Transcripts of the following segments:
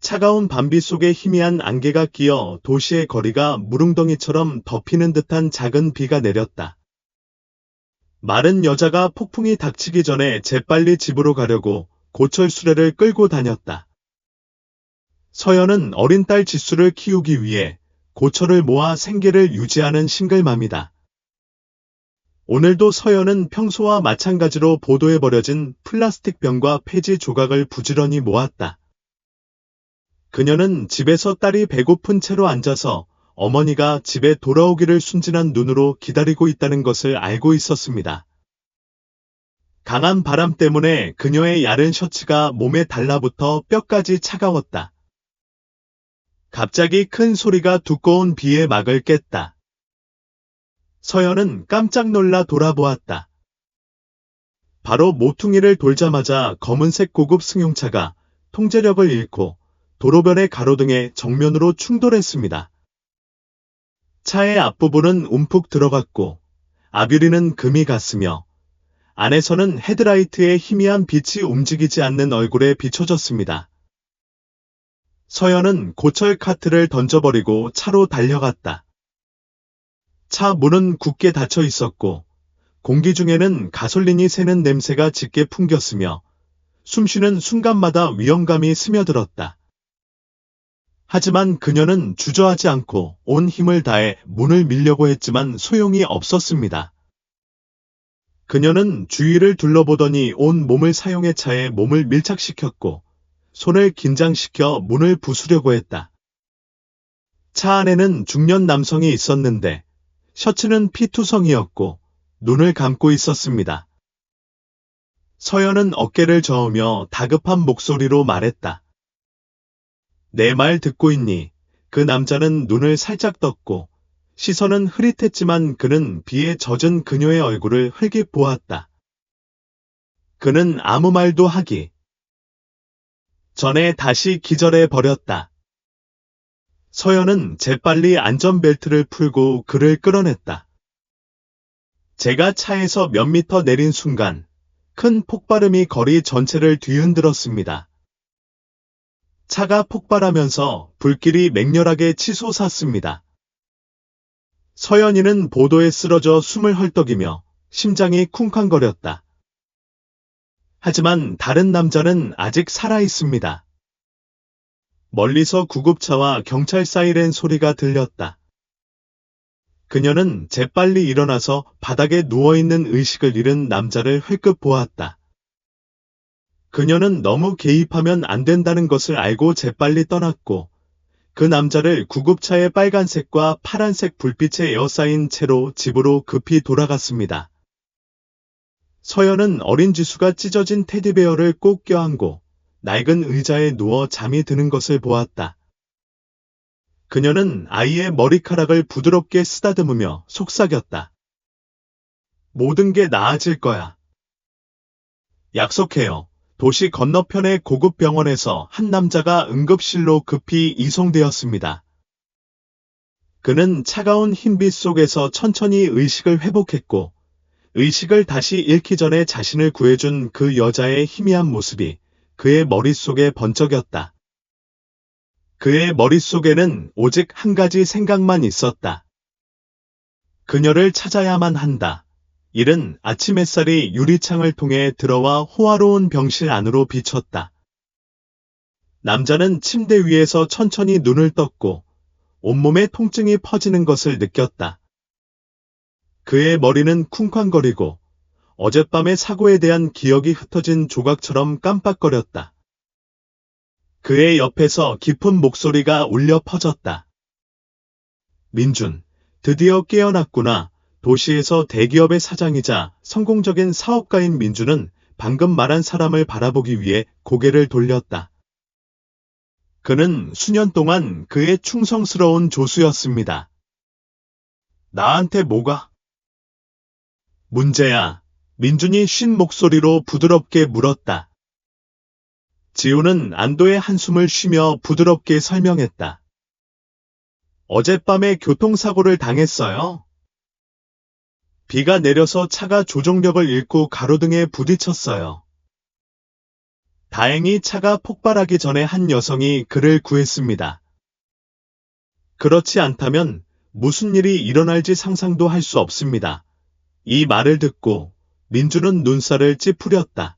차가운 밤비 속에 희미한 안개가 끼어 도시의 거리가 무릉덩이처럼 덮이는 듯한 작은 비가 내렸다. 마른 여자가 폭풍이 닥치기 전에 재빨리 집으로 가려고 고철 수레를 끌고 다녔다. 서연은 어린 딸 지수를 키우기 위해 고철을 모아 생계를 유지하는 싱글맘이다. 오늘도 서연은 평소와 마찬가지로 보도에 버려진 플라스틱 병과 폐지 조각을 부지런히 모았다. 그녀는 집에서 딸이 배고픈 채로 앉아서 어머니가 집에 돌아오기를 순진한 눈으로 기다리고 있다는 것을 알고 있었습니다. 강한 바람 때문에 그녀의 야른 셔츠가 몸에 달라붙어 뼈까지 차가웠다. 갑자기 큰 소리가 두꺼운 비의 막을 깼다. 서연은 깜짝 놀라 돌아보았다. 바로 모퉁이를 돌자마자 검은색 고급 승용차가 통제력을 잃고 도로변의 가로등에 정면으로 충돌했습니다. 차의 앞부분은 움푹 들어갔고 앞유리는 금이 갔으며 안에서는 헤드라이트의 희미한 빛이 움직이지 않는 얼굴에 비춰졌습니다. 서연은 고철 카트를 던져버리고 차로 달려갔다. 차 문은 굳게 닫혀 있었고 공기 중에는 가솔린이 새는 냄새가 짙게 풍겼으며 숨쉬는 순간마다 위험감이 스며들었다. 하지만 그녀는 주저하지 않고 온 힘을 다해 문을 밀려고 했지만 소용이 없었습니다. 그녀는 주위를 둘러보더니 온 몸을 사용해 차에 몸을 밀착시켰고 손을 긴장시켜 문을 부수려고 했다. 차 안에는 중년 남성이 있었는데 셔츠는 피투성이었고 눈을 감고 있었습니다. 서연은 어깨를 저으며 다급한 목소리로 말했다. 내 말 듣고 있니? 그 남자는 눈을 살짝 떴고 시선은 흐릿했지만 그는 비에 젖은 그녀의 얼굴을 흘낏 보았다. 그는 아무 말도 하기 전에 다시 기절해 버렸다. 서연은 재빨리 안전벨트를 풀고 그를 끌어냈다. 제가 차에서 몇 미터 내린 순간 큰 폭발음이 거리 전체를 뒤흔들었습니다. 차가 폭발하면서 불길이 맹렬하게 치솟았습니다. 서연이는 보도에 쓰러져 숨을 헐떡이며 심장이 쿵쾅거렸다. 하지만 다른 남자는 아직 살아있습니다. 멀리서 구급차와 경찰 사이렌 소리가 들렸다. 그녀는 재빨리 일어나서 바닥에 누워있는 의식을 잃은 남자를 흘끗 보았다. 그녀는 너무 개입하면 안 된다는 것을 알고 재빨리 떠났고 그 남자를 구급차의 빨간색과 파란색 불빛에 에워싸인 채로 집으로 급히 돌아갔습니다. 서연은 어린 지수가 찢어진 테디베어를 꼭 껴안고 낡은 의자에 누워 잠이 드는 것을 보았다. 그녀는 아이의 머리카락을 부드럽게 쓰다듬으며 속삭였다. 모든 게 나아질 거야. 약속해요. 도시 건너편의 고급 병원에서 한 남자가 응급실로 급히 이송되었습니다. 그는 차가운 흰빛 속에서 천천히 의식을 회복했고 의식을 다시 잃기 전에 자신을 구해준 그 여자의 희미한 모습이 그의 머릿속에 번쩍였다. 그의 머릿속에는 오직 한 가지 생각만 있었다. 그녀를 찾아야만 한다. 이른 아침 햇살이 유리창을 통해 들어와 호화로운 병실 안으로 비쳤다. 남자는 침대 위에서 천천히 눈을 떴고 온몸에 통증이 퍼지는 것을 느꼈다. 그의 머리는 쿵쾅거리고 어젯밤의 사고에 대한 기억이 흩어진 조각처럼 깜빡거렸다. 그의 옆에서 깊은 목소리가 울려 퍼졌다. 민준, 드디어 깨어났구나. 도시에서 대기업의 사장이자 성공적인 사업가인 민준은 방금 말한 사람을 바라보기 위해 고개를 돌렸다. 그는 수년 동안 그의 충성스러운 조수였습니다. 나한테 뭐가 문제야? 민준이 쉰 목소리로 부드럽게 물었다. 지호는 안도의 한숨을 쉬며 부드럽게 설명했다. 어젯밤에 교통사고를 당했어요. 비가 내려서 차가 조종력을 잃고 가로등에 부딪혔어요. 다행히 차가 폭발하기 전에 한 여성이 그를 구했습니다. 그렇지 않다면 무슨 일이 일어날지 상상도 할 수 없습니다. 이 말을 듣고 민주는 눈살을 찌푸렸다.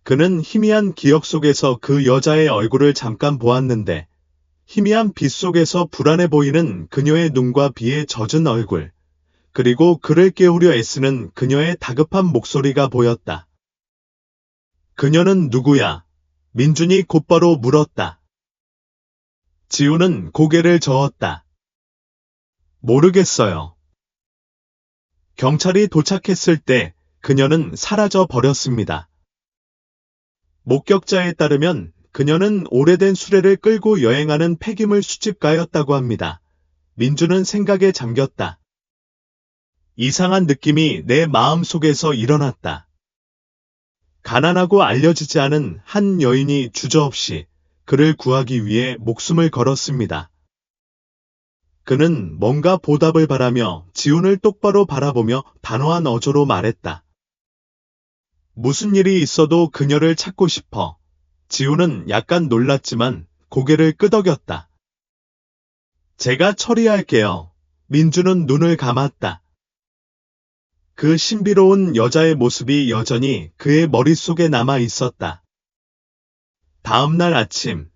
그는 희미한 기억 속에서 그 여자의 얼굴을 잠깐 보았는데 희미한 빛 속에서 불안해 보이는 그녀의 눈과 비에 젖은 얼굴, 그리고 그를 깨우려 애쓰는 그녀의 다급한 목소리가 보였다. 그녀는 누구야? 민준이 곧바로 물었다. 지우는 고개를 저었다. 모르겠어요. 경찰이 도착했을 때 그녀는 사라져 버렸습니다. 목격자에 따르면 그녀는 오래된 수레를 끌고 여행하는 폐기물 수집가였다고 합니다. 민주는 생각에 잠겼다. 이상한 느낌이 내 마음 속에서 일어났다. 가난하고 알려지지 않은 한 여인이 주저없이 그를 구하기 위해 목숨을 걸었습니다. 그는 뭔가 보답을 바라며 지훈을 똑바로 바라보며 단호한 어조로 말했다. 무슨 일이 있어도 그녀를 찾고 싶어. 지훈은 약간 놀랐지만 고개를 끄덕였다. 제가 처리할게요. 민주는 눈을 감았다. 그 신비로운 여자의 모습이 여전히 그의 머릿속에 남아 있었다. 다음 날 아침,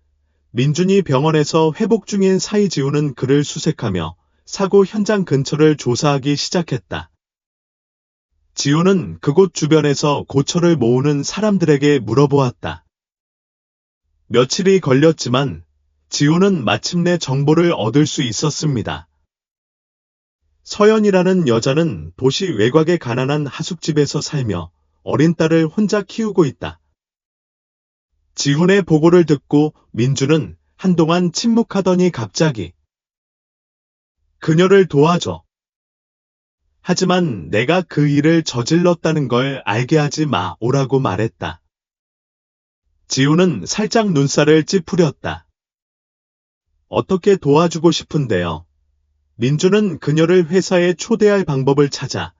민준이 병원에서 회복 중인 사이지우는 그를 수색하며 사고 현장 근처를 조사하기 시작했다. 지우는 그곳 주변에서 고철을 모으는 사람들에게 물어보았다. 며칠이 걸렸지만 지우는 마침내 정보를 얻을 수 있었습니다. 서연이라는 여자는 도시 외곽의 가난한 하숙집에서 살며 어린 딸을 혼자 키우고 있다. 지훈의 보고를 듣고 민주는 한동안 침묵하더니 갑자기 그녀를 도와줘. 하지만 내가 그 일을 저질렀다는 걸 알게 하지 오라고 말했다. 지훈은 살짝 눈살을 찌푸렸다. 어떻게 도와주고 싶은데요. 민주는 그녀를 회사에 초대할 방법을 찾아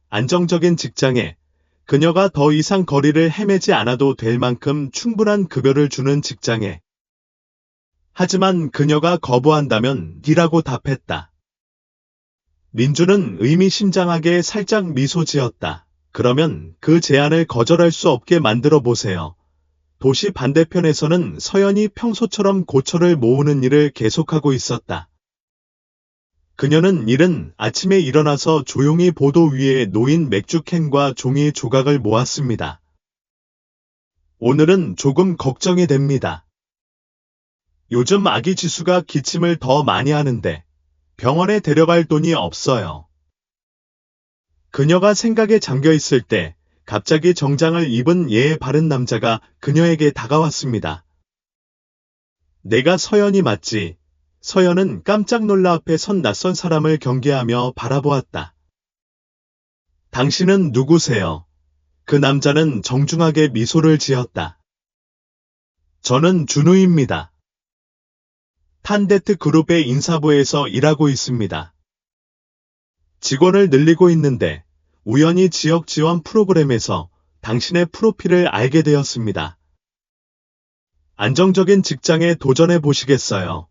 안정적인 직장에 그녀가 더 이상 거리를 헤매지 않아도 될 만큼 충분한 급여를 주는 직장에. 하지만 그녀가 거부한다면 니라고 답했다. 민주는 의미심장하게 살짝 미소 지었다. 그러면 그 제안을 거절할 수 없게 만들어 보세요. 도시 반대편에서는 서연이 평소처럼 고철을 모으는 일을 계속하고 있었다. 그녀는 이른 아침에 일어나서 조용히 보도 위에 놓인 맥주캔과 종이 조각을 모았습니다. 오늘은 조금 걱정이 됩니다. 요즘 아기 지수가 기침을 더 많이 하는데 병원에 데려갈 돈이 없어요. 그녀가 생각에 잠겨 있을 때 갑자기 정장을 입은 예의 바른 남자가 그녀에게 다가왔습니다. 내가 서연이 맞지? 서연은 깜짝 놀라 앞에 선 낯선 사람을 경계하며 바라보았다. 당신은 누구세요? 그 남자는 정중하게 미소를 지었다. 저는 준우입니다. 탄데트 그룹의 인사부에서 일하고 있습니다. 직원을 늘리고 있는데 우연히 지역 지원 프로그램에서 당신의 프로필을 알게 되었습니다. 안정적인 직장에 도전해 보시겠어요?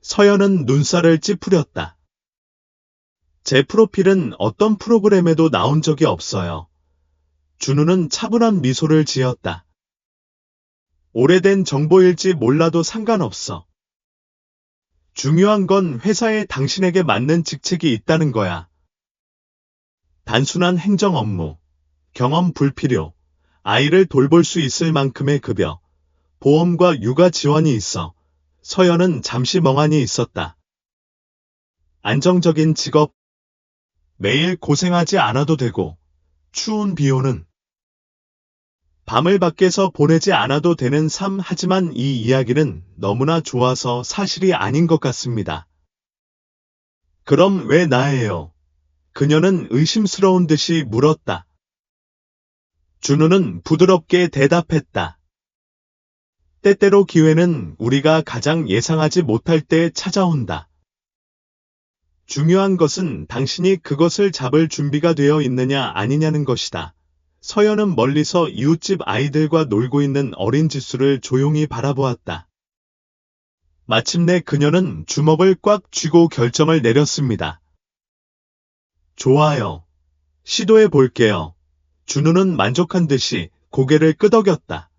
서연은 눈살을 찌푸렸다. 제 프로필은 어떤 프로그램에도 나온 적이 없어요. 준우는 차분한 미소를 지었다. 오래된 정보일지 몰라도 상관없어. 중요한 건 회사에 당신에게 맞는 직책이 있다는 거야. 단순한 행정 업무, 경험 불필요, 아이를 돌볼 수 있을 만큼의 급여, 보험과 육아 지원이 있어. 서연은 잠시 멍하니 있었다. 안정적인 직업, 매일 고생하지 않아도 되고, 추운 비 오는 밤을 밖에서 보내지 않아도 되는 삶. 하지만 이 이야기는 너무나 좋아서 사실이 아닌 것 같습니다. 그럼 왜 나예요? 그녀는 의심스러운 듯이 물었다. 준우는 부드럽게 대답했다. 때때로 기회는 우리가 가장 예상하지 못할 때 찾아온다. 중요한 것은 당신이 그것을 잡을 준비가 되어 있느냐 아니냐는 것이다. 서연은 멀리서 이웃집 아이들과 놀고 있는 어린 지수를 조용히 바라보았다. 마침내 그녀는 주먹을 꽉 쥐고 결정을 내렸습니다. 좋아요. 시도해 볼게요. 준우는 만족한 듯이 고개를 끄덕였다.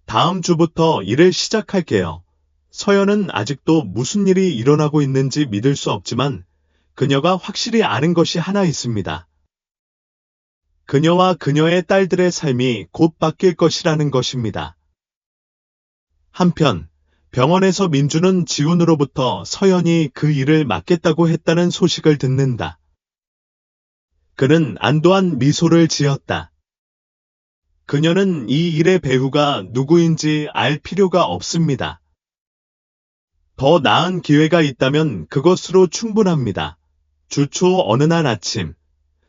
다음 주부터 일을 시작할게요. 서연은 아직도 무슨 일이 일어나고 있는지 믿을 수 없지만 그녀가 확실히 아는 것이 하나 있습니다. 그녀와 그녀의 딸들의 삶이 곧 바뀔 것이라는 것입니다. 한편 병원에서 민주는 지훈으로부터 서연이 그 일을 맡겠다고 했다는 소식을 듣는다. 그는 안도한 미소를 지었다. 그녀는 이 일의 배우가 누구인지 알 필요가 없습니다. 더 나은 기회가 있다면 그것으로 충분합니다. 주초 어느 날 아침,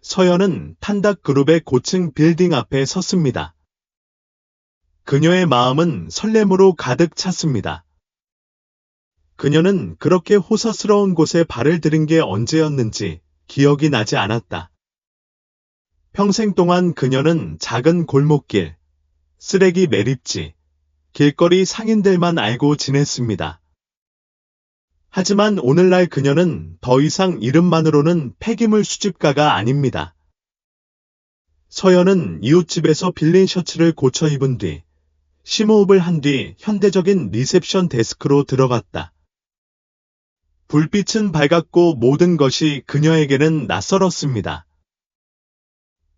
서연은 탄닥그룹의 고층 빌딩 앞에 섰습니다. 그녀의 마음은 설렘으로 가득 찼습니다. 그녀는 그렇게 호사스러운 곳에 발을 들인 게 언제였는지 기억이 나지 않았다. 평생 동안 그녀는 작은 골목길, 쓰레기 매립지, 길거리 상인들만 알고 지냈습니다. 하지만 오늘날 그녀는 더 이상 이름만으로는 폐기물 수집가가 아닙니다. 서연은 이웃집에서 빌린 셔츠를 고쳐 입은 뒤 심호흡을 한 뒤 현대적인 리셉션 데스크로 들어갔다. 불빛은 밝았고 모든 것이 그녀에게는 낯설었습니다.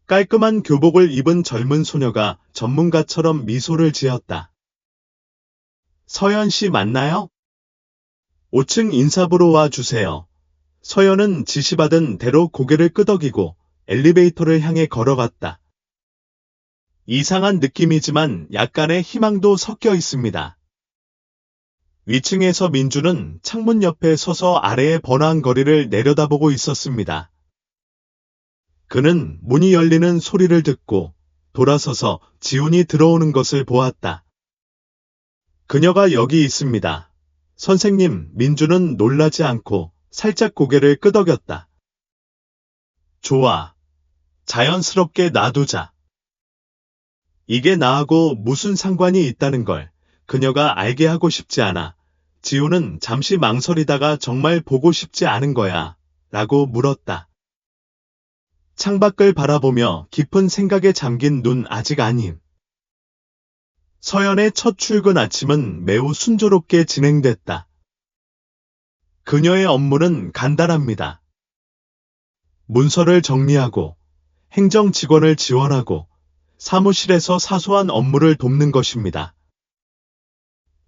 깔끔한 교복을 입은 젊은 소녀가 전문가처럼 미소를 지었다. 서연 씨 맞나요? 5층 인사부로 와 주세요. 서연은 지시받은 대로 고개를 끄덕이고 엘리베이터를 향해 걸어갔다. 이상한 느낌이지만 약간의 희망도 섞여 있습니다. 위층에서 민주는 창문 옆에 서서 아래의 번화한 거리를 내려다보고 있었습니다. 그는 문이 열리는 소리를 듣고 돌아서서 지훈이 들어오는 것을 보았다. 그녀가 여기 있습니다. 선생님, 민주는 놀라지 않고 살짝 고개를 끄덕였다. 좋아. 자연스럽게 놔두자. 이게 나하고 무슨 상관이 있다는 걸 그녀가 알게 하고 싶지 않아. 지훈은 잠시 망설이다가 정말 보고 싶지 않은 거야? 라고 물었다. 창밖을 바라보며 깊은 생각에 잠긴 눈 아직 아님. 서연의 첫 출근 아침은 매우 순조롭게 진행됐다. 그녀의 업무는 간단합니다. 문서를 정리하고, 행정 직원을 지원하고, 사무실에서 사소한 업무를 돕는 것입니다.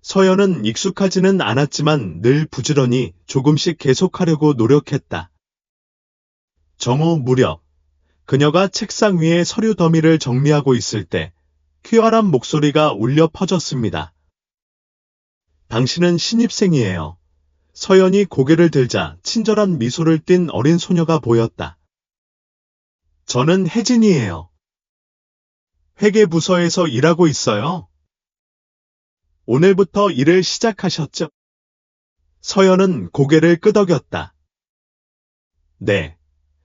서연은 익숙하지는 않았지만 늘 부지런히 조금씩 계속하려고 노력했다. 정오 무렵, 그녀가 책상 위에 서류 더미를 정리하고 있을 때 퀴어한 목소리가 울려 퍼졌습니다. 당신은 신입생이에요. 서연이 고개를 들자 친절한 미소를 띤 어린 소녀가 보였다. 저는 혜진이에요. 회계부서에서 일하고 있어요. 오늘부터 일을 시작하셨죠? 서연은 고개를 끄덕였다. 네.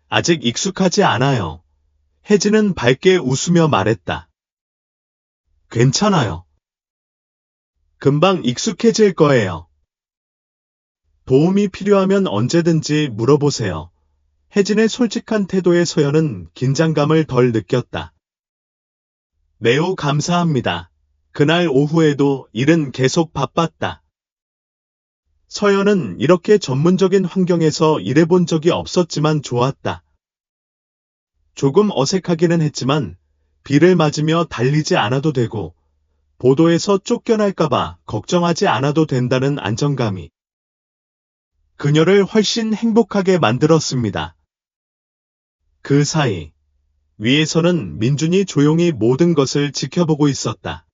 아직 익숙하지 않아요. 혜진은 밝게 웃으며 말했다. 괜찮아요. 금방 익숙해질 거예요. 도움이 필요하면 언제든지 물어보세요. 혜진의 솔직한 태도에 서연은 긴장감을 덜 느꼈다. 매우 감사합니다. 그날 오후에도 일은 계속 바빴다. 서연은 이렇게 전문적인 환경에서 일해본 적이 없었지만 좋았다. 조금 어색하기는 했지만 비를 맞으며 달리지 않아도 되고 보도에서 쫓겨날까봐 걱정하지 않아도 된다는 안정감이 그녀를 훨씬 행복하게 만들었습니다. 그 사이 위에서는 민준이 조용히 모든 것을 지켜보고 있었다.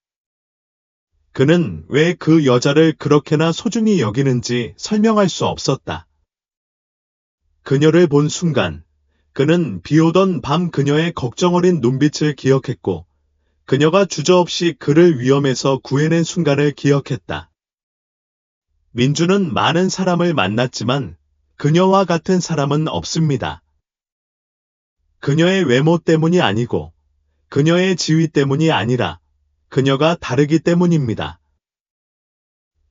그는 왜 그 여자를 그렇게나 소중히 여기는지 설명할 수 없었다. 그녀를 본 순간 그는 비오던 밤 그녀의 걱정 어린 눈빛을 기억했고 그녀가 주저없이 그를 위험에서 구해낸 순간을 기억했다. 민주는 많은 사람을 만났지만 그녀와 같은 사람은 없습니다. 그녀의 외모 때문이 아니고 그녀의 지위 때문이 아니라 그녀가 다르기 때문입니다.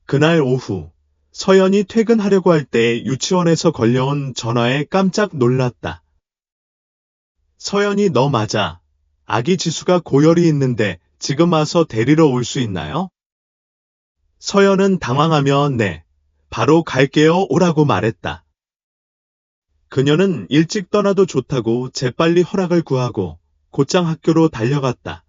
그날 오후 서연이 퇴근하려고 할 때 유치원에서 걸려온 전화에 깜짝 놀랐다. 서연이 너 맞아. 아기 지수가 고열이 있는데 지금 와서 데리러 올 수 있나요? 서연은 당황하며 네, 바로 갈게요 오라고 말했다. 그녀는 일찍 떠나도 좋다고 재빨리 허락을 구하고 곧장 학교로 달려갔다.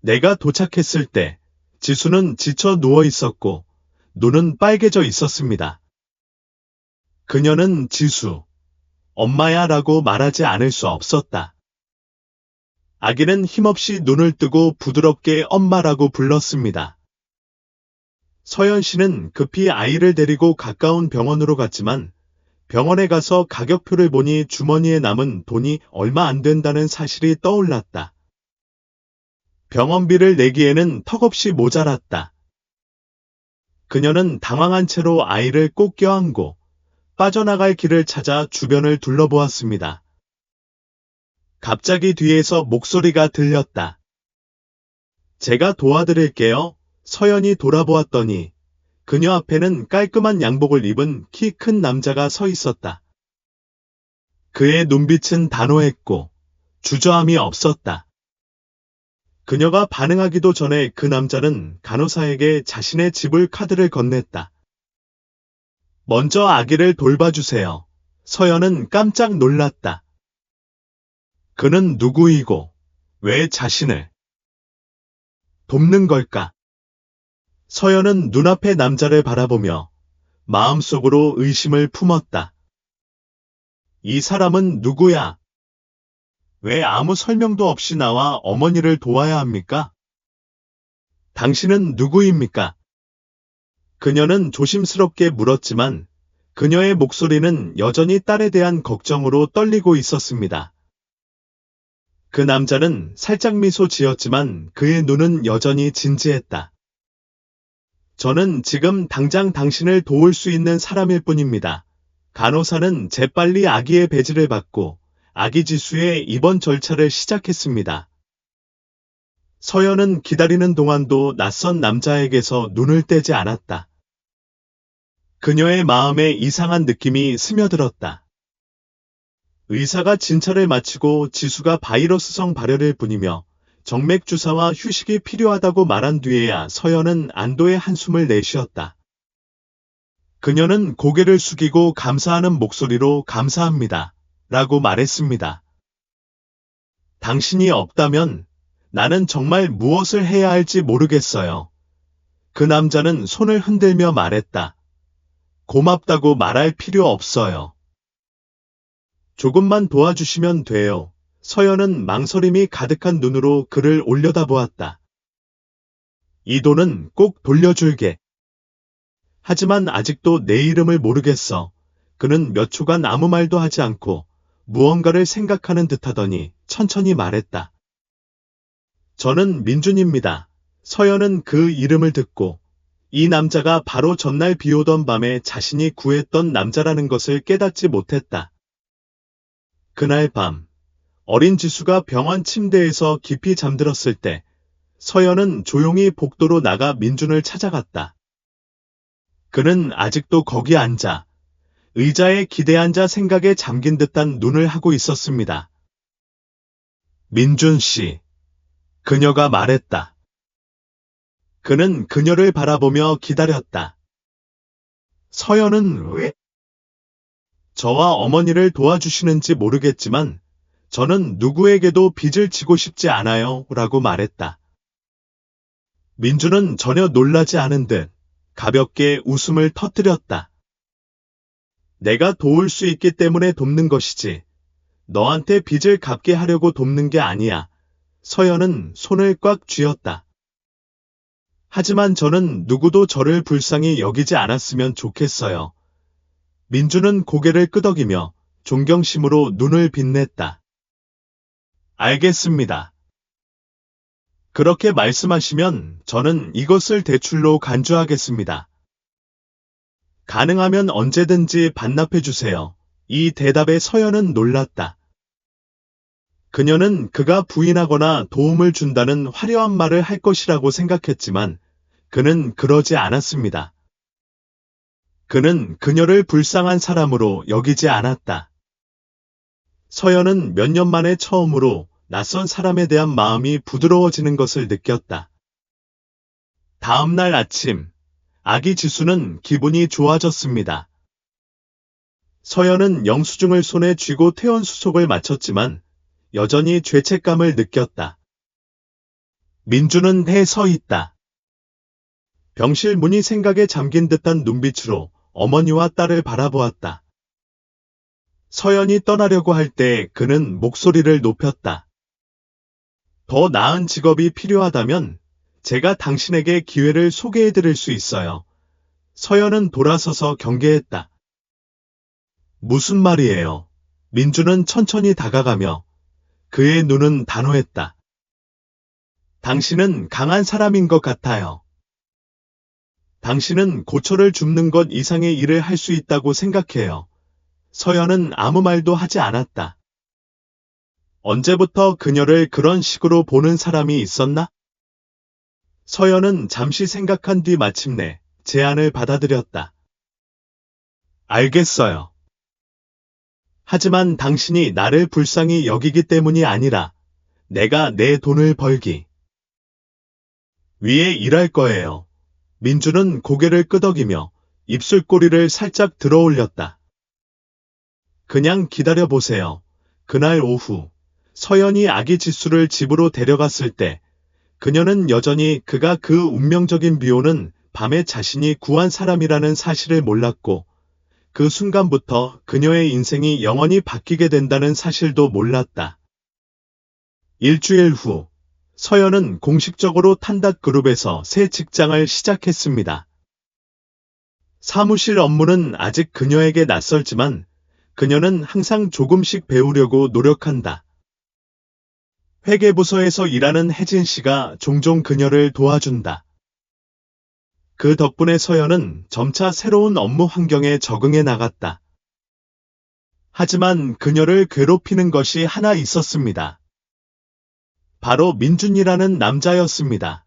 내가 도착했을 때 지수는 지쳐 누워 있었고 눈은 빨개져 있었습니다. 그녀는 지수, 엄마야 라고 말하지 않을 수 없었다. 아기는 힘없이 눈을 뜨고 부드럽게 엄마라고 불렀습니다. 서연 씨는 급히 아이를 데리고 가까운 병원으로 갔지만 병원에 가서 가격표를 보니 주머니에 남은 돈이 얼마 안 된다는 사실이 떠올랐다. 병원비를 내기에는 턱없이 모자랐다. 그녀는 당황한 채로 아이를 꼭 껴안고 빠져나갈 길을 찾아 주변을 둘러보았습니다. 갑자기 뒤에서 목소리가 들렸다. 제가 도와드릴게요. 서연이 돌아보았더니 그녀 앞에는 깔끔한 양복을 입은 키 큰 남자가 서 있었다. 그의 눈빛은 단호했고 주저함이 없었다. 그녀가 반응하기도 전에 그 남자는 간호사에게 자신의 지불 카드를 건넸다. 먼저 아기를 돌봐주세요. 서연은 깜짝 놀랐다. 그는 누구이고 왜 자신을 돕는 걸까? 서연은 눈앞의 남자를 바라보며 마음속으로 의심을 품었다. 이 사람은 누구야? 왜 아무 설명도 없이 나와 어머니를 도와야 합니까? 당신은 누구입니까? 그녀는 조심스럽게 물었지만 그녀의 목소리는 여전히 딸에 대한 걱정으로 떨리고 있었습니다. 그 남자는 살짝 미소 지었지만 그의 눈은 여전히 진지했다. 저는 지금 당장 당신을 도울 수 있는 사람일 뿐입니다. 간호사는 재빨리 아기의 배지를 받고 아기 지수의 입원 절차를 시작했습니다. 서연은 기다리는 동안도 낯선 남자에게서 눈을 떼지 않았다. 그녀의 마음에 이상한 느낌이 스며들었다. 의사가 진찰을 마치고 지수가 바이러스성 발열일 뿐이며 정맥 주사와 휴식이 필요하다고 말한 뒤에야 서연은 안도의 한숨을 내쉬었다. 그녀는 고개를 숙이고 감사하는 목소리로 감사합니다. 라고 말했습니다. 당신이 없다면 나는 정말 무엇을 해야 할지 모르겠어요. 그 남자는 손을 흔들며 말했다. 고맙다고 말할 필요 없어요. 조금만 도와주시면 돼요. 서연은 망설임이 가득한 눈으로 그를 올려다보았다. 이 돈은 꼭 돌려줄게. 하지만 아직도 내 이름을 모르겠어. 그는 몇 초간 아무 말도 하지 않고 무언가를 생각하는 듯하더니 천천히 말했다. 저는 민준입니다. 서연은 그 이름을 듣고 이 남자가 바로 전날 비오던 밤에 자신이 구했던 남자라는 것을 깨닫지 못했다. 그날 밤 어린 지수가 병원 침대에서 깊이 잠들었을 때 서연은 조용히 복도로 나가 민준을 찾아갔다. 그는 아직도 거기 앉아 의자에 기대앉아 생각에 잠긴 듯한 눈을 하고 있었습니다. 민준 씨, 그녀가 말했다. 그는 그녀를 바라보며 기다렸다. 서연은 왜? 저와 어머니를 도와주시는지 모르겠지만 저는 누구에게도 빚을 지고 싶지 않아요 라고 말했다. 민준은 전혀 놀라지 않은 듯 가볍게 웃음을 터뜨렸다. 내가 도울 수 있기 때문에 돕는 것이지 너한테 빚을 갚게 하려고 돕는 게 아니야. 서연은 손을 꽉 쥐었다. 하지만 저는 누구도 저를 불쌍히 여기지 않았으면 좋겠어요. 민준은 고개를 끄덕이며 존경심으로 눈을 빛냈다. 알겠습니다. 그렇게 말씀하시면 저는 이것을 대출로 간주하겠습니다. 가능하면 언제든지 반납해 주세요. 이 대답에 서연은 놀랐다. 그녀는 그가 부인하거나 도움을 준다는 화려한 말을 할 것이라고 생각했지만 그는 그러지 않았습니다. 그는 그녀를 불쌍한 사람으로 여기지 않았다. 서연은 몇 년 만에 처음으로 낯선 사람에 대한 마음이 부드러워지는 것을 느꼈다. 다음 날 아침, 아기 지수는 기분이 좋아졌습니다. 서연은 영수증을 손에 쥐고 퇴원 수속을 마쳤지만 여전히 죄책감을 느꼈다. 민주는 해 서 있다. 병실 문이 생각에 잠긴 듯한 눈빛으로 어머니와 딸을 바라보았다. 서연이 떠나려고 할 때 그는 목소리를 높였다. 더 나은 직업이 필요하다면 제가 당신에게 기회를 소개해드릴 수 있어요. 서연은 돌아서서 경계했다. 무슨 말이에요? 민주는 천천히 다가가며 그의 눈은 단호했다. 당신은 강한 사람인 것 같아요. 당신은 고초를 줍는 것 이상의 일을 할 수 있다고 생각해요. 서연은 아무 말도 하지 않았다. 언제부터 그녀를 그런 식으로 보는 사람이 있었나? 서연은 잠시 생각한 뒤 마침내 제안을 받아들였다. 알겠어요. 하지만 당신이 나를 불쌍히 여기기 때문이 아니라 내가 내 돈을 벌기 위해 일할 거예요. 민주는 고개를 끄덕이며 입술꼬리를 살짝 들어올렸다. 그냥 기다려보세요. 그날 오후, 서연이 아기 지수를 집으로 데려갔을 때 그녀는 여전히 그가 그 운명적인 비오는 밤에 자신이 구한 사람이라는 사실을 몰랐고 그 순간부터 그녀의 인생이 영원히 바뀌게 된다는 사실도 몰랐다. 일주일 후, 서연은 공식적으로 탄닥그룹에서 새 직장을 시작했습니다. 사무실 업무는 아직 그녀에게 낯설지만 그녀는 항상 조금씩 배우려고 노력한다. 회계부서에서 일하는 혜진 씨가 종종 그녀를 도와준다. 그 덕분에 서연은 점차 새로운 업무 환경에 적응해 나갔다. 하지만 그녀를 괴롭히는 것이 하나 있었습니다. 바로 민준이라는 남자였습니다.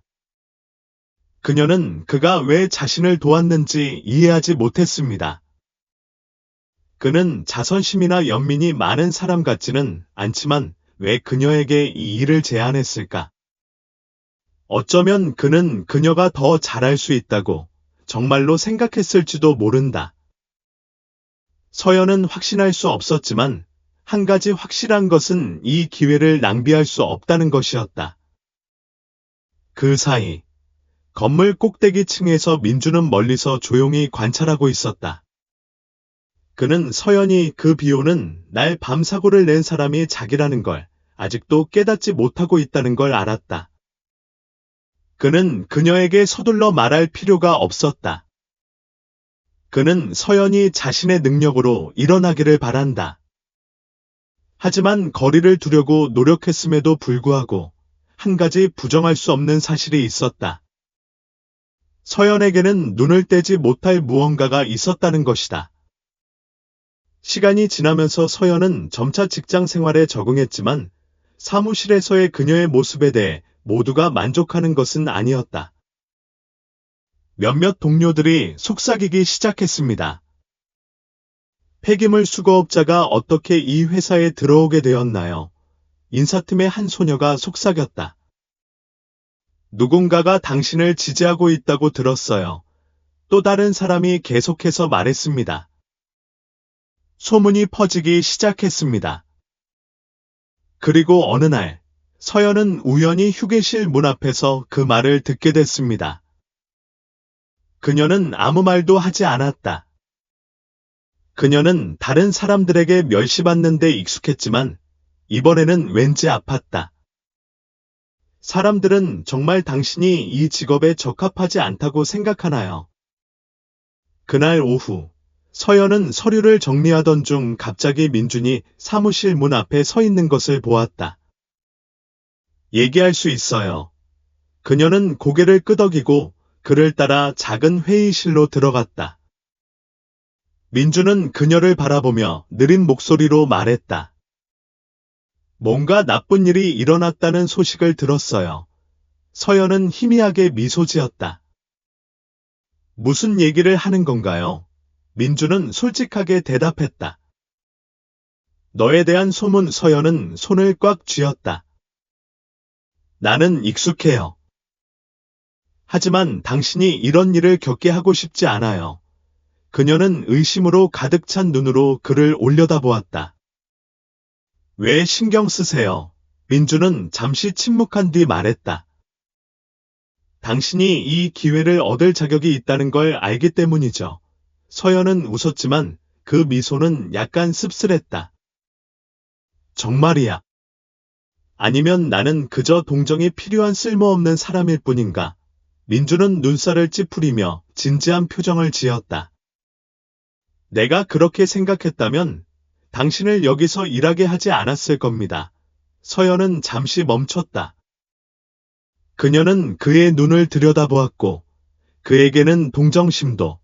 그녀는 그가 왜 자신을 도왔는지 이해하지 못했습니다. 그는 자선심이나 연민이 많은 사람 같지는 않지만 왜 그녀에게 이 일을 제안했을까? 어쩌면 그는 그녀가 더 잘할 수 있다고 정말로 생각했을지도 모른다. 서연은 확신할 수 없었지만 한 가지 확실한 것은 이 기회를 낭비할 수 없다는 것이었다. 그 사이 건물 꼭대기 층에서 민주는 멀리서 조용히 관찰하고 있었다. 그는 서연이 그 비오는 날 밤 사고를 낸 사람이 자기라는 걸 아직도 깨닫지 못하고 있다는 걸 알았다. 그는 그녀에게 서둘러 말할 필요가 없었다. 그는 서연이 자신의 능력으로 일어나기를 바란다. 하지만 거리를 두려고 노력했음에도 불구하고 한 가지 부정할 수 없는 사실이 있었다. 서연에게는 눈을 떼지 못할 무언가가 있었다는 것이다. 시간이 지나면서 서연은 점차 직장 생활에 적응했지만 사무실에서의 그녀의 모습에 대해 모두가 만족하는 것은 아니었다. 몇몇 동료들이 속삭이기 시작했습니다. 폐기물 수거업자가 어떻게 이 회사에 들어오게 되었나요? 인사팀의 한 소녀가 속삭였다. 누군가가 당신을 지지하고 있다고 들었어요. 또 다른 사람이 계속해서 말했습니다. 소문이 퍼지기 시작했습니다. 그리고 어느 날, 서연은 우연히 휴게실 문 앞에서 그 말을 듣게 됐습니다. 그녀는 아무 말도 하지 않았다. 그녀는 다른 사람들에게 멸시받는 데 익숙했지만 이번에는 왠지 아팠다. 사람들은 정말 당신이 이 직업에 적합하지 않다고 생각하나요? 그날 오후, 서연은 서류를 정리하던 중 갑자기 민준이 사무실 문 앞에 서 있는 것을 보았다. 얘기할 수 있어요. 그녀는 고개를 끄덕이고 그를 따라 작은 회의실로 들어갔다. 민준은 그녀를 바라보며 느린 목소리로 말했다. 뭔가 나쁜 일이 일어났다는 소식을 들었어요. 서연은 희미하게 미소 지었다. 무슨 얘기를 하는 건가요? 민주는 솔직하게 대답했다. 너에 대한 소문. 서연은 손을 꽉 쥐었다. 나는 익숙해요. 하지만 당신이 이런 일을 겪게 하고 싶지 않아요. 그녀는 의심으로 가득 찬 눈으로 그를 올려다보았다. 왜 신경 쓰세요? 민주는 잠시 침묵한 뒤 말했다. 당신이 이 기회를 얻을 자격이 있다는 걸 알기 때문이죠. 서연은 웃었지만 그 미소는 약간 씁쓸했다. 정말이야. 아니면 나는 그저 동정이 필요한 쓸모없는 사람일 뿐인가? 민주는 눈살을 찌푸리며 진지한 표정을 지었다. 내가 그렇게 생각했다면 당신을 여기서 일하게 하지 않았을 겁니다. 서연은 잠시 멈췄다. 그녀는 그의 눈을 들여다보았고 그에게는 동정심도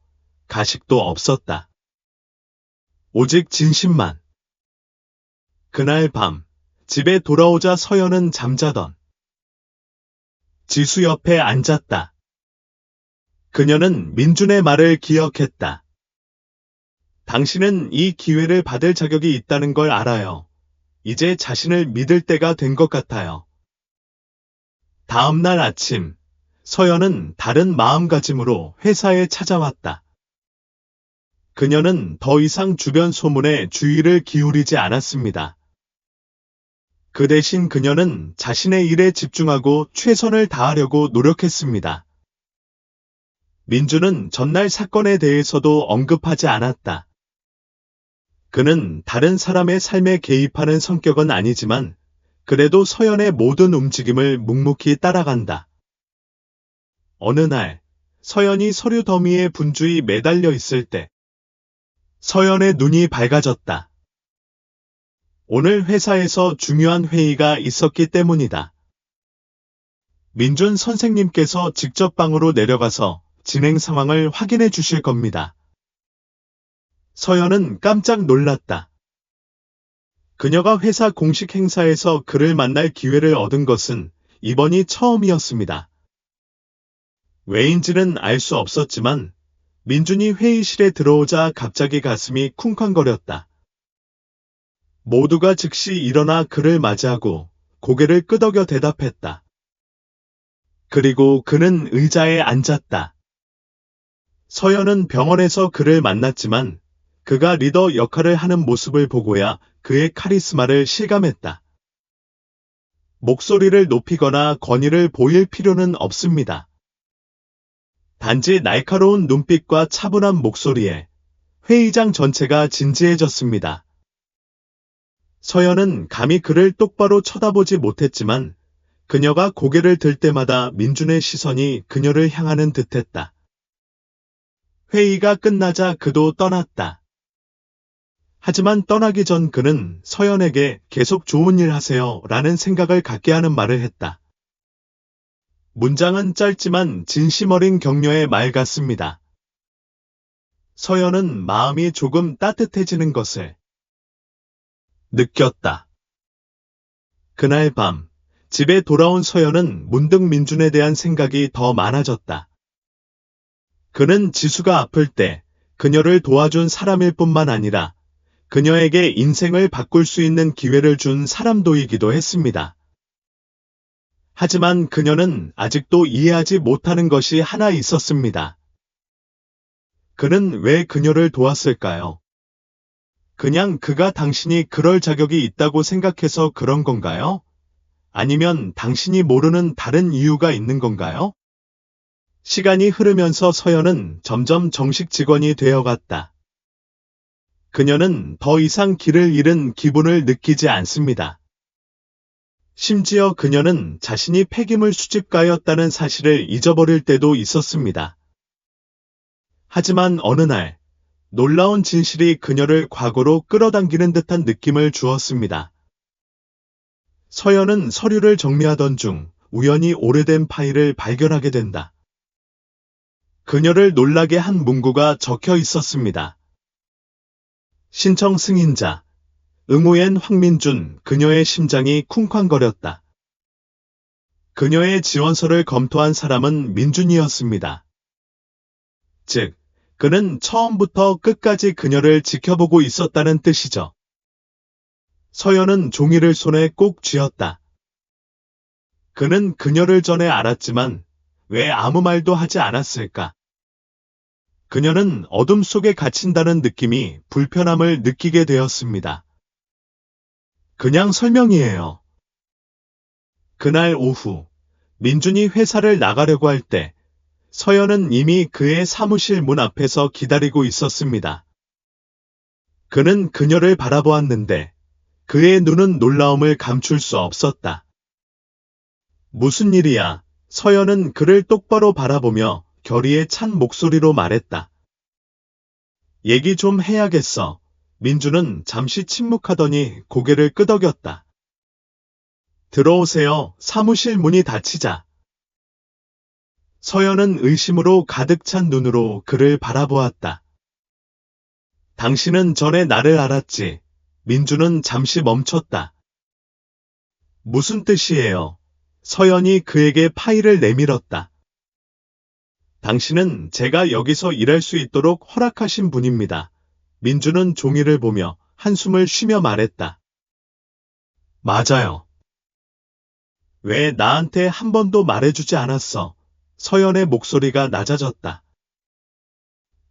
가식도 없었다. 오직 진심만. 그날 밤 집에 돌아오자 서연은 잠자던 지수 옆에 앉았다. 그녀는 민준의 말을 기억했다. 당신은 이 기회를 받을 자격이 있다는 걸 알아요. 이제 자신을 믿을 때가 된 것 같아요. 다음 날 아침, 서연은 다른 마음가짐으로 회사에 찾아왔다. 그녀는 더 이상 주변 소문에 주의를 기울이지 않았습니다. 그 대신 그녀는 자신의 일에 집중하고 최선을 다하려고 노력했습니다. 민주는 전날 사건에 대해서도 언급하지 않았다. 그는 다른 사람의 삶에 개입하는 성격은 아니지만 그래도 서연의 모든 움직임을 묵묵히 따라간다. 어느 날 서연이 서류 더미에 분주히 매달려 있을 때 서연의 눈이 밝아졌다. 오늘 회사에서 중요한 회의가 있었기 때문이다. 민준 선생님께서 직접 방으로 내려가서 진행 상황을 확인해 주실 겁니다. 서연은 깜짝 놀랐다. 그녀가 회사 공식 행사에서 그를 만날 기회를 얻은 것은 이번이 처음이었습니다. 왜인지는 알 수 없었지만 민준이 회의실에 들어오자 갑자기 가슴이 쿵쾅거렸다. 모두가 즉시 일어나 그를 맞이하고 고개를 끄덕여 대답했다. 그리고 그는 의자에 앉았다. 서연은 병원에서 그를 만났지만 그가 리더 역할을 하는 모습을 보고야 그의 카리스마를 실감했다. 목소리를 높이거나 권위를 보일 필요는 없습니다. 단지 날카로운 눈빛과 차분한 목소리에 회의장 전체가 진지해졌습니다. 서연은 감히 그를 똑바로 쳐다보지 못했지만 그녀가 고개를 들 때마다 민준의 시선이 그녀를 향하는 듯했다. 회의가 끝나자 그도 떠났다. 하지만 떠나기 전 그는 서연에게 계속 좋은 일 하세요 라는 생각을 갖게 하는 말을 했다. 문장은 짧지만 진심 어린 격려의 말 같습니다. 서연은 마음이 조금 따뜻해지는 것을 느꼈다. 그날 밤 집에 돌아온 서연은 문득 민준에 대한 생각이 더 많아졌다. 그는 지수가 아플 때 그녀를 도와준 사람일 뿐만 아니라 그녀에게 인생을 바꿀 수 있는 기회를 준 사람도이기도 했습니다. 하지만 그녀는 아직도 이해하지 못하는 것이 하나 있었습니다. 그는 왜 그녀를 도왔을까요? 그냥 그가 당신이 그럴 자격이 있다고 생각해서 그런 건가요? 아니면 당신이 모르는 다른 이유가 있는 건가요? 시간이 흐르면서 서연은 점점 정식 직원이 되어갔다. 그녀는 더 이상 길을 잃은 기분을 느끼지 않습니다. 심지어 그녀는 자신이 폐기물 수집가였다는 사실을 잊어버릴 때도 있었습니다. 하지만 어느 날 놀라운 진실이 그녀를 과거로 끌어당기는 듯한 느낌을 주었습니다. 서연은 서류를 정리하던 중 우연히 오래된 파일을 발견하게 된다. 그녀를 놀라게 한 문구가 적혀 있었습니다. 신청 승인자, 응오엔 황민준, 그녀의 심장이 쿵쾅거렸다. 그녀의 지원서를 검토한 사람은 민준이었습니다. 즉, 그는 처음부터 끝까지 그녀를 지켜보고 있었다는 뜻이죠. 서연은 종이를 손에 꼭 쥐었다. 그는 그녀를 전에 알았지만 왜 아무 말도 하지 않았을까? 그녀는 어둠 속에 갇힌다는 느낌이 불편함을 느끼게 되었습니다. 그냥 설명이에요. 그날 오후, 민준이 회사를 나가려고 할 때, 서연은 이미 그의 사무실 문 앞에서 기다리고 있었습니다. 그는 그녀를 바라보았는데, 그의 눈은 놀라움을 감출 수 없었다. 무슨 일이야? 서연은 그를 똑바로 바라보며 결의에 찬 목소리로 말했다. 얘기 좀 해야겠어. 민준은 잠시 침묵하더니 고개를 끄덕였다. 들어오세요. 사무실 문이 닫히자. 서연은 의심으로 가득 찬 눈으로 그를 바라보았다. 당신은 전에 나를 알았지. 민준은 잠시 멈췄다. 무슨 뜻이에요? 서연이 그에게 파일을 내밀었다. 당신은 제가 여기서 일할 수 있도록 허락하신 분입니다. 민준은 종이를 보며 한숨을 쉬며 말했다. 맞아요. 왜 나한테 한 번도 말해주지 않았어? 서연의 목소리가 낮아졌다.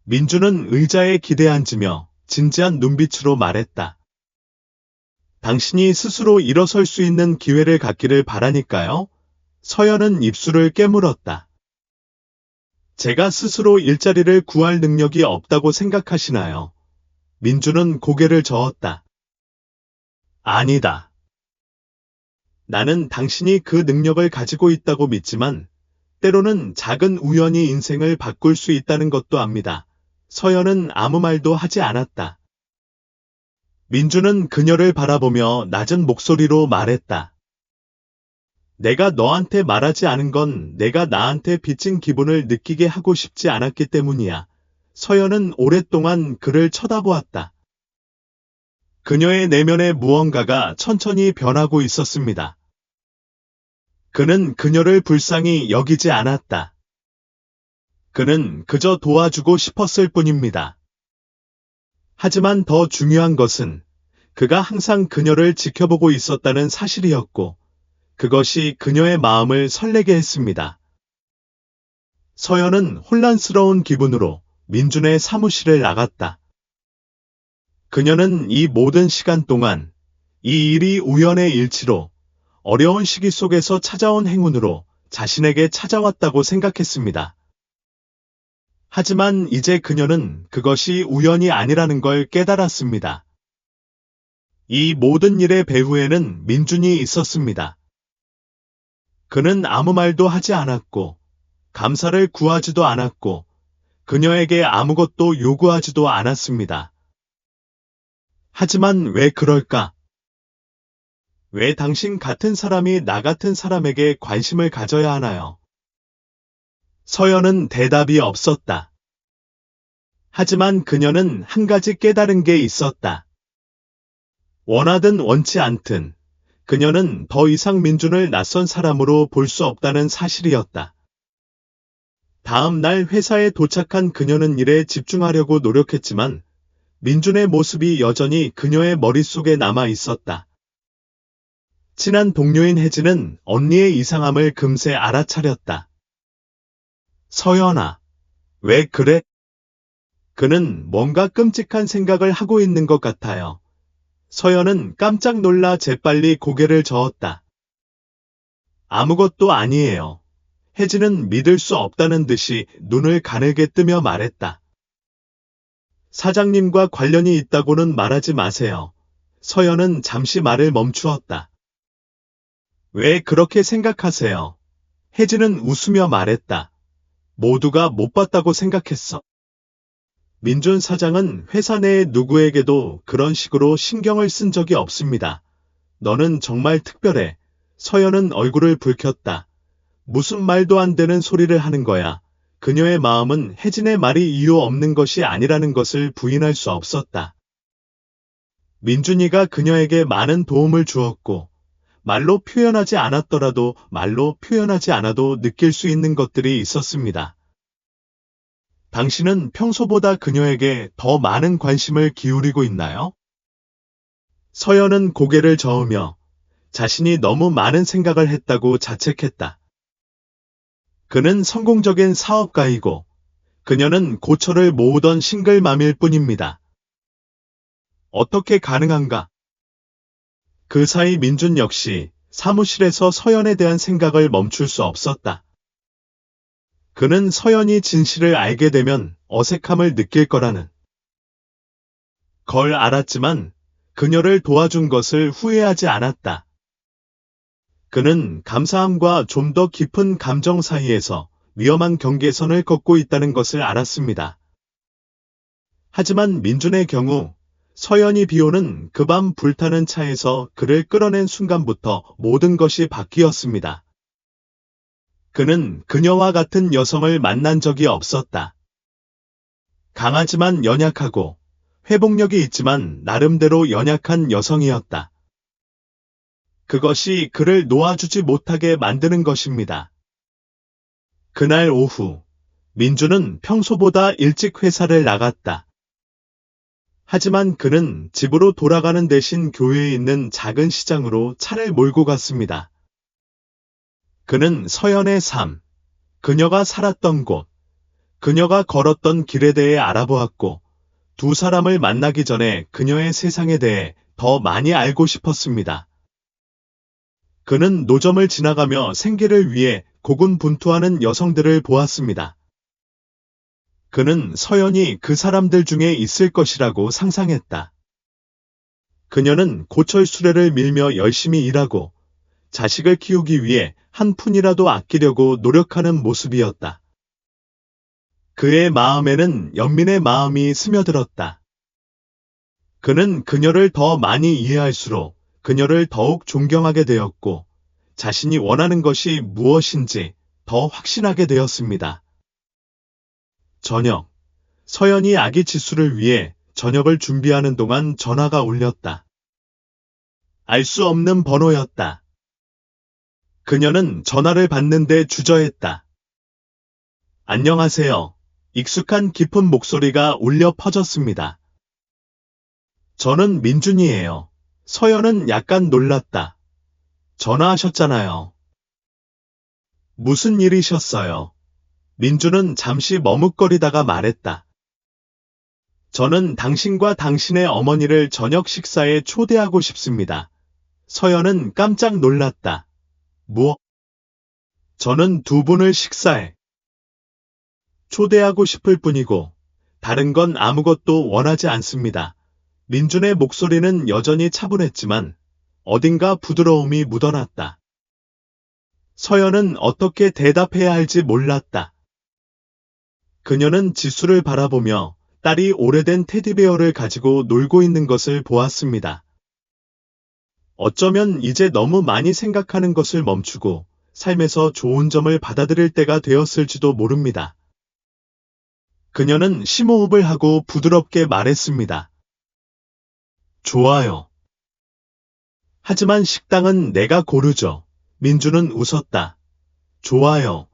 민준은 의자에 기대앉으며 진지한 눈빛으로 말했다. 당신이 스스로 일어설 수 있는 기회를 갖기를 바라니까요. 서연은 입술을 깨물었다. 제가 스스로 일자리를 구할 능력이 없다고 생각하시나요? 민준은 고개를 저었다. 아니다. 나는 당신이 그 능력을 가지고 있다고 믿지만 때로는 작은 우연이 인생을 바꿀 수 있다는 것도 압니다. 서연은 아무 말도 하지 않았다. 민준은 그녀를 바라보며 낮은 목소리로 말했다. 내가 너한테 말하지 않은 건 내가 나한테 빚진 기분을 느끼게 하고 싶지 않았기 때문이야. 서연은 오랫동안 그를 쳐다보았다. 그녀의 내면의 무언가가 천천히 변하고 있었습니다. 그는 그녀를 불쌍히 여기지 않았다. 그는 그저 도와주고 싶었을 뿐입니다. 하지만 더 중요한 것은 그가 항상 그녀를 지켜보고 있었다는 사실이었고, 그것이 그녀의 마음을 설레게 했습니다. 서연은 혼란스러운 기분으로 민준의 사무실에 나갔다. 그녀는 이 모든 시간 동안 이 일이 우연의 일치로 어려운 시기 속에서 찾아온 행운으로 자신에게 찾아왔다고 생각했습니다. 하지만 이제 그녀는 그것이 우연이 아니라는 걸 깨달았습니다. 이 모든 일의 배후에는 민준이 있었습니다. 그는 아무 말도 하지 않았고, 감사를 구하지도 않았고, 그녀에게 아무것도 요구하지도 않았습니다. 하지만 왜 그럴까? 왜 당신 같은 사람이 나 같은 사람에게 관심을 가져야 하나요? 서연은 대답이 없었다. 하지만 그녀는 한 가지 깨달은 게 있었다. 원하든 원치 않든 그녀는 더 이상 민준을 낯선 사람으로 볼 수 없다는 사실이었다. 다음 날 회사에 도착한 그녀는 일에 집중하려고 노력했지만 민준의 모습이 여전히 그녀의 머릿속에 남아 있었다. 친한 동료인 혜진은 언니의 이상함을 금세 알아차렸다. 서연아, 왜 그래? 그는 뭔가 끔찍한 생각을 하고 있는 것 같아요. 서연은 깜짝 놀라 재빨리 고개를 저었다. 아무것도 아니에요. 혜진은 믿을 수 없다는 듯이 눈을 가늘게 뜨며 말했다. 사장님과 관련이 있다고는 말하지 마세요. 서연은 잠시 말을 멈추었다. 왜 그렇게 생각하세요? 혜진은 웃으며 말했다. 모두가 못 봤다고 생각했어. 민준 사장은 회사 내 누구에게도 그런 식으로 신경을 쓴 적이 없습니다. 너는 정말 특별해. 서연은 얼굴을 붉혔다. 무슨 말도 안 되는 소리를 하는 거야. 그녀의 마음은 혜진의 말이 이유 없는 것이 아니라는 것을 부인할 수 없었다. 민준이가 그녀에게 많은 도움을 주었고, 말로 표현하지 않았더라도 말로 표현하지 않아도 느낄 수 있는 것들이 있었습니다. 당신은 평소보다 그녀에게 더 많은 관심을 기울이고 있나요? 서연은 고개를 저으며 자신이 너무 많은 생각을 했다고 자책했다. 그는 성공적인 사업가이고 그녀는 고철을 모으던 싱글맘일 뿐입니다. 어떻게 가능한가? 그 사이 민준 역시 사무실에서 서연에 대한 생각을 멈출 수 없었다. 그는 서연이 진실을 알게 되면 어색함을 느낄 거라는 걸 알았지만 그녀를 도와준 것을 후회하지 않았다. 그는 감사함과 좀 더 깊은 감정 사이에서 위험한 경계선을 걷고 있다는 것을 알았습니다. 하지만 민준의 경우 서연이 비오는 그 밤 불타는 차에서 그를 끌어낸 순간부터 모든 것이 바뀌었습니다. 그는 그녀와 같은 여성을 만난 적이 없었다. 강하지만 연약하고 회복력이 있지만 나름대로 연약한 여성이었다. 그것이 그를 놓아주지 못하게 만드는 것입니다. 그날 오후, 민주는 평소보다 일찍 회사를 나갔다. 하지만 그는 집으로 돌아가는 대신 교회에 있는 작은 시장으로 차를 몰고 갔습니다. 그는 서연의 삶, 그녀가 살았던 곳, 그녀가 걸었던 길에 대해 알아보았고, 두 사람을 만나기 전에 그녀의 세상에 대해 더 많이 알고 싶었습니다. 그는 노점을 지나가며 생계를 위해 고군분투하는 여성들을 보았습니다. 그는 서연이 그 사람들 중에 있을 것이라고 상상했다. 그녀는 고철 수레를 밀며 열심히 일하고 자식을 키우기 위해 한 푼이라도 아끼려고 노력하는 모습이었다. 그의 마음에는 연민의 마음이 스며들었다. 그는 그녀를 더 많이 이해할수록 그녀를 더욱 존경하게 되었고 자신이 원하는 것이 무엇인지 더 확신하게 되었습니다. 저녁, 서연이 아기 지수를 위해 저녁을 준비하는 동안 전화가 울렸다. 알 수 없는 번호였다. 그녀는 전화를 받는데 주저했다. 안녕하세요. 익숙한 깊은 목소리가 울려 퍼졌습니다. 저는 민준이에요. 서연은 약간 놀랐다. 전화하셨잖아요. 무슨 일이셨어요? 민준은 잠시 머뭇거리다가 말했다. 저는 당신과 당신의 어머니를 저녁 식사에 초대하고 싶습니다. 서연은 깜짝 놀랐다. 뭐? 저는 두 분을 식사에 초대하고 싶을 뿐이고 다른 건 아무것도 원하지 않습니다. 민준의 목소리는 여전히 차분했지만 어딘가 부드러움이 묻어났다. 서연은 어떻게 대답해야 할지 몰랐다. 그녀는 지수를 바라보며 딸이 오래된 테디베어를 가지고 놀고 있는 것을 보았습니다. 어쩌면 이제 너무 많이 생각하는 것을 멈추고 삶에서 좋은 점을 받아들일 때가 되었을지도 모릅니다. 그녀는 심호흡을 하고 부드럽게 말했습니다. 좋아요. 하지만 식당은 내가 고르죠. 민주는 웃었다. 좋아요.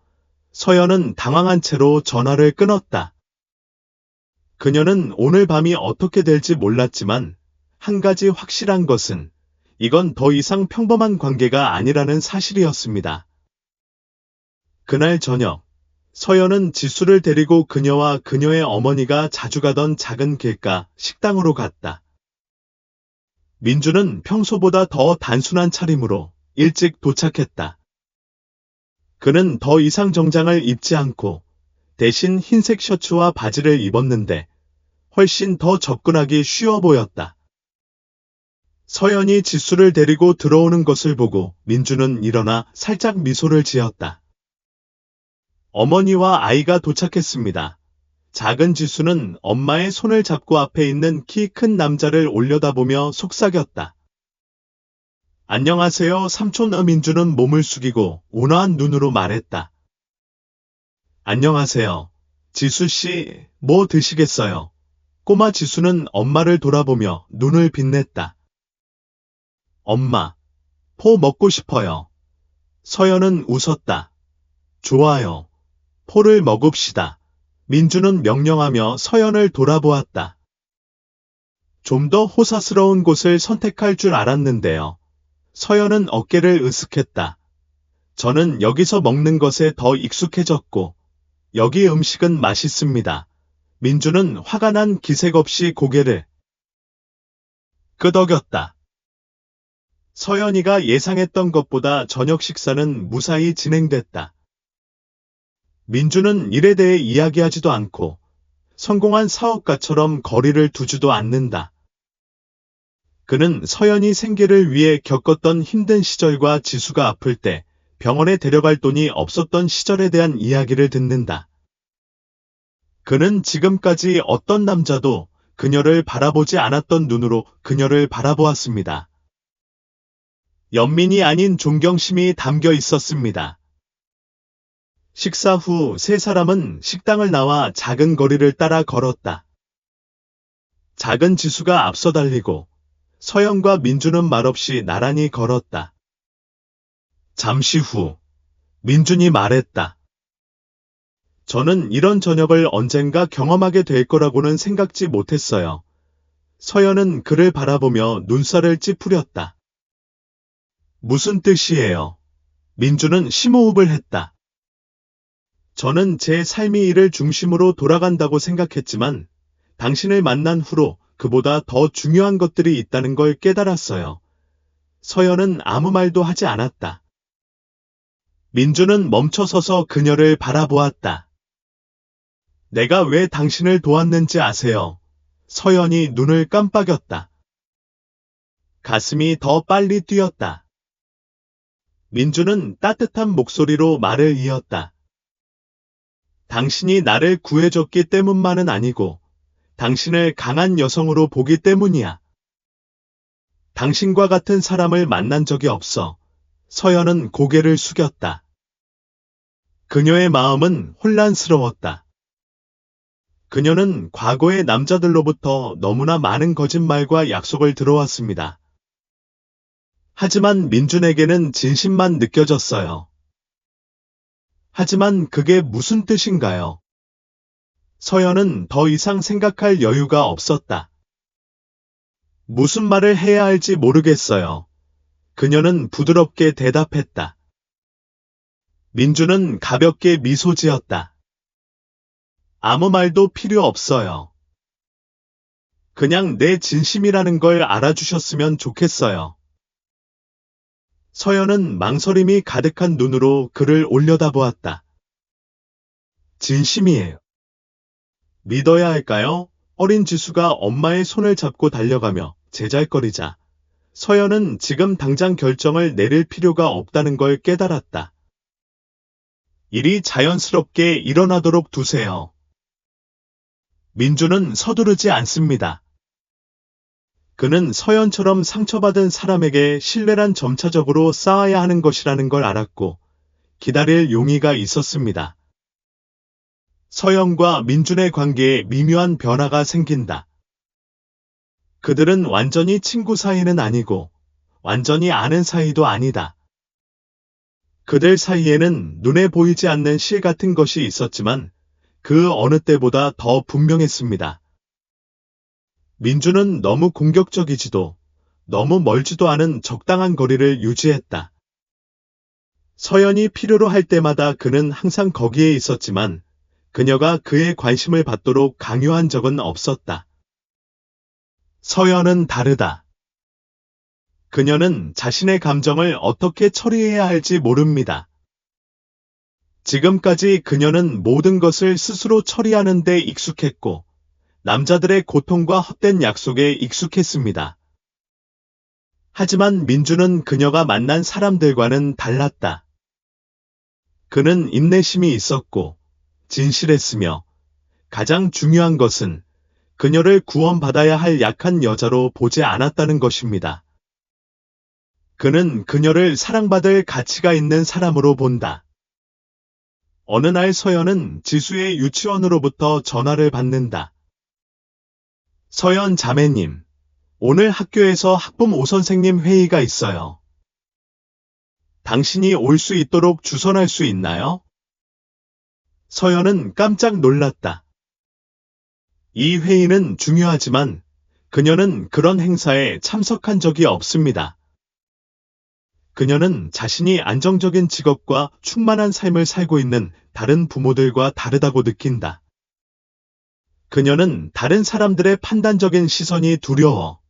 서연은 당황한 채로 전화를 끊었다. 그녀는 오늘 밤이 어떻게 될지 몰랐지만 한 가지 확실한 것은 이건 더 이상 평범한 관계가 아니라는 사실이었습니다. 그날 저녁, 서연은 지수를 데리고 그녀와 그녀의 어머니가 자주 가던 작은 길가 식당으로 갔다. 민주는 평소보다 더 단순한 차림으로 일찍 도착했다. 그는 더 이상 정장을 입지 않고 대신 흰색 셔츠와 바지를 입었는데 훨씬 더 접근하기 쉬워 보였다. 서연이 지수를 데리고 들어오는 것을 보고 민주는 일어나 살짝 미소를 지었다. 어머니와 아이가 도착했습니다. 작은 지수는 엄마의 손을 잡고 앞에 있는 키 큰 남자를 올려다보며 속삭였다. 안녕하세요 삼촌. 민주는 몸을 숙이고 온화한 눈으로 말했다. 안녕하세요. 지수씨, 뭐 드시겠어요? 꼬마 지수는 엄마를 돌아보며 눈을 빛냈다. 엄마, 포 먹고 싶어요. 서연은 웃었다. 좋아요. 포를 먹읍시다. 민주는 명령하며 서연을 돌아보았다. 좀 더 호사스러운 곳을 선택할 줄 알았는데요. 서연은 어깨를 으쓱했다. 저는 여기서 먹는 것에 더 익숙해졌고, 여기 음식은 맛있습니다. 민주는 화가 난 기색 없이 고개를 끄덕였다. 서연이가 예상했던 것보다 저녁 식사는 무사히 진행됐다. 민주는 일에 대해 이야기하지도 않고 성공한 사업가처럼 거리를 두지도 않는다. 그는 서연이 생계를 위해 겪었던 힘든 시절과 지수가 아플 때 병원에 데려갈 돈이 없었던 시절에 대한 이야기를 듣는다. 그는 지금까지 어떤 남자도 그녀를 바라보지 않았던 눈으로 그녀를 바라보았습니다. 연민이 아닌 존경심이 담겨 있었습니다. 식사 후 세 사람은 식당을 나와 작은 거리를 따라 걸었다. 작은 지수가 앞서 달리고 서연과 민주는 말없이 나란히 걸었다. 잠시 후 민준이 말했다. 저는 이런 저녁을 언젠가 경험하게 될 거라고는 생각지 못했어요. 서연은 그를 바라보며 눈살을 찌푸렸다. 무슨 뜻이에요? 민주는 심호흡을 했다. 저는 제 삶이 이를 중심으로 돌아간다고 생각했지만 당신을 만난 후로 그보다 더 중요한 것들이 있다는 걸 깨달았어요. 서연은 아무 말도 하지 않았다. 민주는 멈춰서서 그녀를 바라보았다. 내가 왜 당신을 도왔는지 아세요? 서연이 눈을 깜빡였다. 가슴이 더 빨리 뛰었다. 민주는 따뜻한 목소리로 말을 이었다. 당신이 나를 구해줬기 때문만은 아니고 당신을 강한 여성으로 보기 때문이야. 당신과 같은 사람을 만난 적이 없어. 서연은 고개를 숙였다. 그녀의 마음은 혼란스러웠다. 그녀는 과거의 남자들로부터 너무나 많은 거짓말과 약속을 들어왔습니다. 하지만 민준에게는 진심만 느껴졌어요. 하지만 그게 무슨 뜻인가요? 서연은 더 이상 생각할 여유가 없었다. 무슨 말을 해야 할지 모르겠어요. 그녀는 부드럽게 대답했다. 민주는 가볍게 미소 지었다. 아무 말도 필요 없어요. 그냥 내 진심이라는 걸 알아주셨으면 좋겠어요. 서연은 망설임이 가득한 눈으로 그를 올려다보았다. 진심이에요. 믿어야 할까요? 어린 지수가 엄마의 손을 잡고 달려가며 제잘거리자 서연은 지금 당장 결정을 내릴 필요가 없다는 걸 깨달았다. 일이 자연스럽게 일어나도록 두세요. 민주는 서두르지 않습니다. 그는 서연처럼 상처받은 사람에게 신뢰란 점차적으로 쌓아야 하는 것이라는 걸 알았고 기다릴 용의가 있었습니다. 서연과 민준의 관계에 미묘한 변화가 생긴다. 그들은 완전히 친구 사이는 아니고 완전히 아는 사이도 아니다. 그들 사이에는 눈에 보이지 않는 실 같은 것이 있었지만 그 어느 때보다 더 분명했습니다. 민주는 너무 공격적이지도 너무 멀지도 않은 적당한 거리를 유지했다. 서연이 필요로 할 때마다 그는 항상 거기에 있었지만 그녀가 그의 관심을 받도록 강요한 적은 없었다. 서연은 다르다. 그녀는 자신의 감정을 어떻게 처리해야 할지 모릅니다. 지금까지 그녀는 모든 것을 스스로 처리하는 데 익숙했고 남자들의 고통과 헛된 약속에 익숙했습니다. 하지만 민주는 그녀가 만난 사람들과는 달랐다. 그는 인내심이 있었고 진실했으며 가장 중요한 것은 그녀를 구원받아야 할 약한 여자로 보지 않았다는 것입니다. 그는 그녀를 사랑받을 가치가 있는 사람으로 본다. 어느 날 서연은 지수의 유치원으로부터 전화를 받는다. 서연 자매님, 오늘 학교에서 학부모 선생님 회의가 있어요. 당신이 올 수 있도록 주선할 수 있나요? 서연은 깜짝 놀랐다. 이 회의는 중요하지만 그녀는 그런 행사에 참석한 적이 없습니다. 그녀는 자신이 안정적인 직업과 충만한 삶을 살고 있는 다른 부모들과 다르다고 느낀다. 그녀는 다른 사람들의 판단적인 시선이 두려워.